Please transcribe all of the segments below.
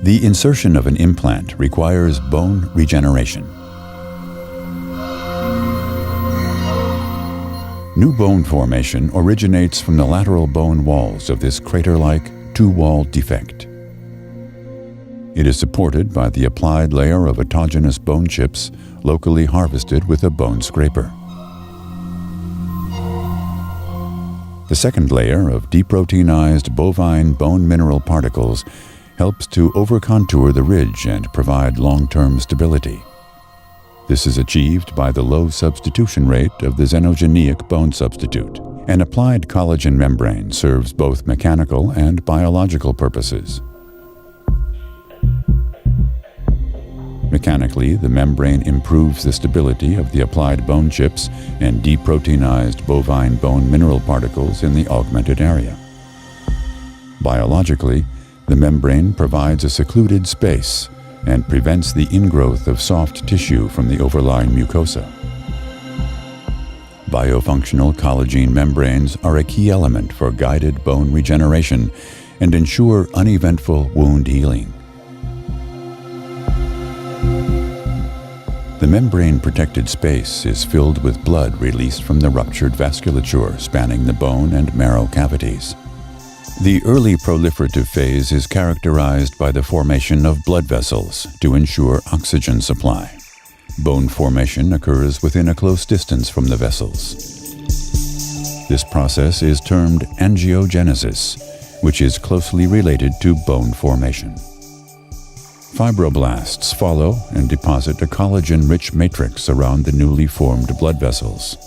The insertion of an implant requires bone regeneration. New bone formation originates from the lateral bone walls of this crater-like two-wall defect. It is supported by the applied layer of autogenous bone chips locally harvested with a bone scraper. The second layer of deproteinized bovine bone mineral particles helps to over-contour the ridge and provide long-term stability. This is achieved by the low substitution rate of the xenogeneic bone substitute. An applied collagen membrane serves both mechanical and biological purposes. Mechanically, the membrane improves the stability of the applied bone chips and deproteinized bovine bone mineral particles in the augmented area. Biologically, the membrane provides a secluded space and prevents the ingrowth of soft tissue from the overlying mucosa. Biofunctional collagen membranes are a key element for guided bone regeneration and ensure uneventful wound healing. The membrane-protected space is filled with blood released from the ruptured vasculature spanning the bone and marrow cavities. The early proliferative phase is characterized by the formation of blood vessels to ensure oxygen supply. Bone formation occurs within a close distance from the vessels. This process is termed angiogenesis, which is closely related to bone formation. Fibroblasts follow and deposit a collagen-rich matrix around the newly formed blood vessels.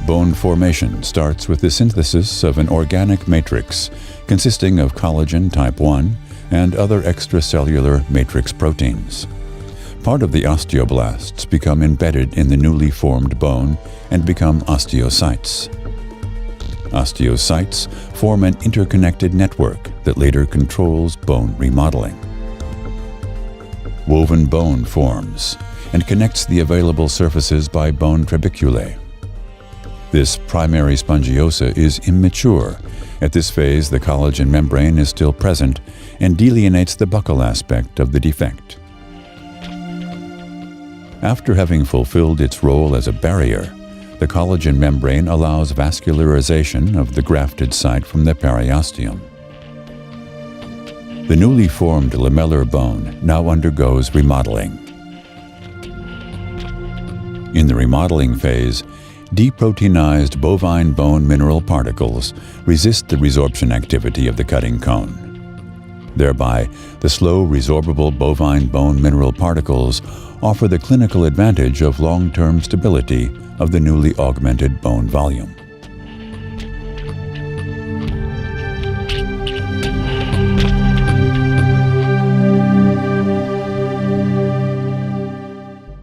Bone formation starts with the synthesis of an organic matrix consisting of collagen type 1 and other extracellular matrix proteins. Part of the osteoblasts become embedded in the newly formed bone and become osteocytes. Osteocytes form an interconnected network that later controls bone remodeling. Woven bone forms and connects the available surfaces by bone trabeculae. This primary spongiosa is immature. At this phase, the collagen membrane is still present and delineates the buccal aspect of the defect. After having fulfilled its role as a barrier, the collagen membrane allows vascularization of the grafted site from the periosteum. The newly formed lamellar bone now undergoes remodeling. In the remodeling phase, deproteinized bovine bone mineral particles resist the resorption activity of the cutting cone. Thereby, the slow resorbable bovine bone mineral particles offer the clinical advantage of long-term stability of the newly augmented bone volume.